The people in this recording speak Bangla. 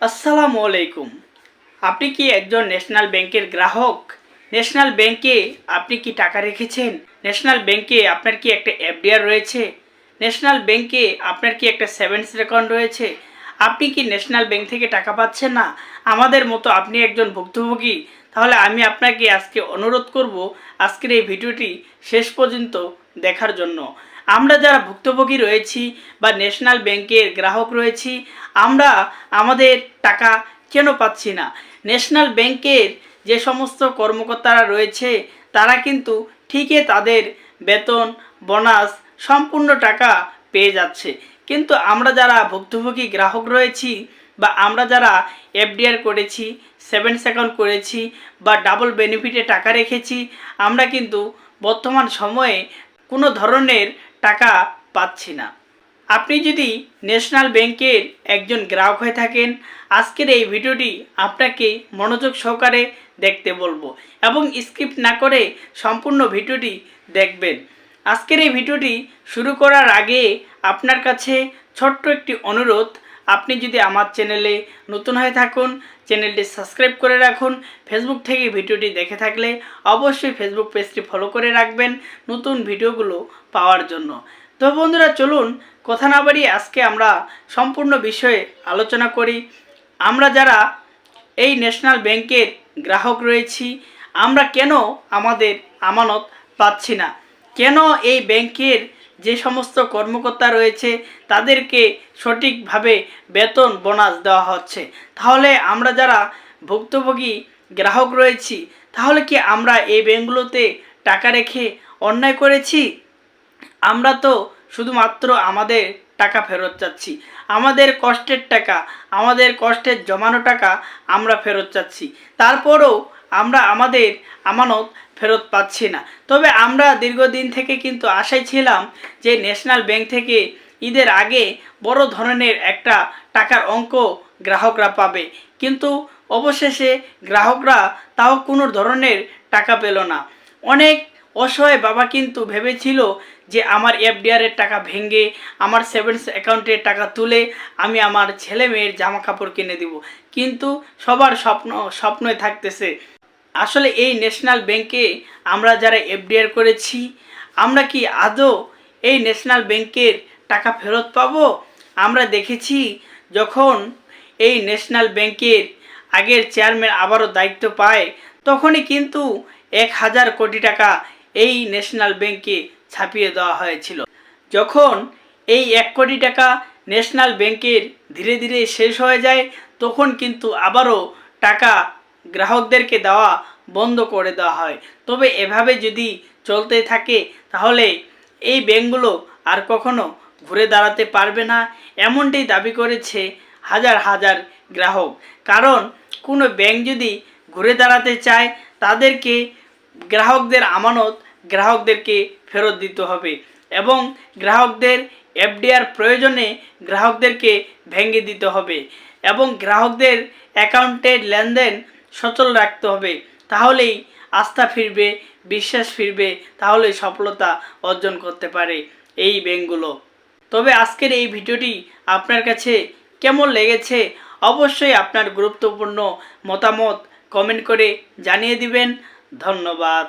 আসসালামু আলাইকুম। আপনি কি একজন ন্যাশনাল ব্যাংকের গ্রাহক? ন্যাশনাল ব্যাংকে আপনি কি টাকা রেখেছেন? ন্যাশনাল ব্যাংকে আপনার কি একটা এফডিআর রয়েছে? ন্যাশনাল ব্যাংকে আপনার কি একটা সেভিংস অ্যাকাউন্ট রয়েছে? আপনি কি ন্যাশনাল ব্যাংক থেকে টাকা পাচ্ছেন না? আমাদের মতো আপনি একজন ভুক্তভোগী? তাহলে আমি আপনাকে আজকে অনুরোধ করব আজকের এই ভিডিওটি শেষ পর্যন্ত দেখার জন্য। আমরা যারা ভুক্তভোগী রয়েছি বা ন্যাশনাল ব্যাংকের গ্রাহক রয়েছি, আমরা আমাদের টাকা কেন পাচ্ছি না? ন্যাশনাল ব্যাংকের যে সমস্ত কর্মকর্তারা রয়েছে তারা কিন্তু ঠিকই তাদের বেতন, বোনাস সম্পূর্ণ টাকা পেয়ে যাচ্ছে, কিন্তু আমরা যারা ভুক্তভোগী গ্রাহক রয়েছি বা আমরা যারা এফডিআর করেছি, সেভিংস অ্যাকাউন্ট করেছি বা ডাবল বেনিফিটে টাকা রেখেছি, আমরা কিন্তু বর্তমান সময়ে কোনো ধরনের টাকা পাচ্ছি না। আপনি যদি ন্যাশনাল ব্যাংকের একজন গ্রাহক হয়ে থাকেন, আজকের এই ভিডিওটি আপনাকে মনোযোগ সহকারে দেখতে বলবো এবং স্কিপ না করে সম্পূর্ণ ভিডিওটি দেখবেন। আজকের এই ভিডিওটি শুরু করার আগে আপনার কাছে ছোট্ট একটি অনুরোধ, আপনি যদি আমার চ্যানেলে নতুন হয়ে থাকুন চ্যানেলটি সাবস্ক্রাইব করে রাখুন। ফেসবুক থেকে ভিডিওটি দেখে থাকলে অবশ্যই ফেসবুক পেজটি ফলো করে রাখবেন নতুন ভিডিওগুলো পাওয়ার জন্য। তো বন্ধুরা, চলুন কথা না বাড়িয়ে আজকে আমরা সম্পূর্ণ বিষয়ে আলোচনা করি। আমরা যারা এই ন্যাশনাল ব্যাংকের গ্রাহক রয়েছি, আমরা কেন আমাদের আমানত পাচ্ছি না? কেন এই ব্যাংকের যে সমস্ত কর্মকর্তা রয়েছে তাদেরকে সঠিকভাবে বেতন, বোনাস দেওয়া হচ্ছে? তাহলে আমরা যারা ভুক্তভোগী গ্রাহক রয়েছি, তাহলে কি আমরা এই ব্যাংকগুলোতে টাকা রেখে অন্যায় করেছি? আমরা তো শুধুমাত্র আমাদের টাকা ফেরত চাচ্ছি, আমাদের কষ্টের টাকা, আমাদের কষ্টের জমানো টাকা আমরা ফেরত চাচ্ছি, তারপরও আমরা আমাদের আমানত ফেরত পাচ্ছি না। তবে আমরা দীর্ঘদিন থেকে কিন্তু আশায় ছিলাম যে ন্যাশনাল ব্যাংক থেকে ঈদের আগে বড় ধরনের একটা টাকার অঙ্ক গ্রাহকরা পাবে, কিন্তু অবশেষে গ্রাহকরা তাও কোনো ধরনের টাকা পেল না। অনেক অসহায় বাবা কিন্তু ভেবেছিল যে আমার এফডিআরের টাকা ভেঙে আমার সেভিংস অ্যাকাউন্টের টাকা তুলে আমি আমার ছেলে মেয়ের জামা কাপড় কিনে দিব, কিন্তু সবার স্বপ্নই থাকতেছে। আসলে এই ন্যাশনাল ব্যাংকে আমরা যারা এফডিআর করেছি, আমরা কি আদৌ এই ন্যাশনাল ব্যাংকের টাকা ফেরত পাবো? আমরা দেখেছি যখন এই ন্যাশনাল ব্যাংকের আগের চেয়ারম্যান আবারও দায়িত্ব পায়, তখনই কিন্তু 1000 কোটি টাকা এই ন্যাশনাল ব্যাংকে ছাপিয়ে দেওয়া হয়েছিল। যখন এই 1 কোটি টাকা ন্যাশনাল ব্যাংকের ধীরে ধীরে শেষ হয়ে যায়, তখন কিন্তু আবারও টাকা গ্রাহকদেরকে দেওয়া বন্ধ করে দেওয়া হয়। তবে এভাবে যদি চলতে থাকে তাহলে এই ব্যাংকগুলো আর কখনো ঘুরে দাঁড়াতে পারবে না, এমনটি দাবি করেছে হাজার হাজার গ্রাহক। কারণ কোনো ব্যাংক যদি ঘুরে দাঁড়াতে চায়, তাদেরকে গ্রাহকদের আমানত গ্রাহকদেরকে ফেরত দিতে হবে এবং গ্রাহকদের এফডিআর প্রয়োজনে গ্রাহকদেরকে ভেঙে দিতে হবে এবং গ্রাহকদের অ্যাকাউন্টের লেনদেন সচল রাখতে হবে। তাহলেই আস্থা ফিরবে, বিশ্বাস ফিরবে, তাহলেই সফলতা অর্জন করতে পারে এই ব্যাংকগুলো। তবে আজকের এই ভিডিওটি আপনার কাছে কেমন লেগেছে অবশ্যই আপনার গুরুত্বপূর্ণ মতামত কমেন্ট করে জানিয়ে দিবেন। ধন্যবাদ।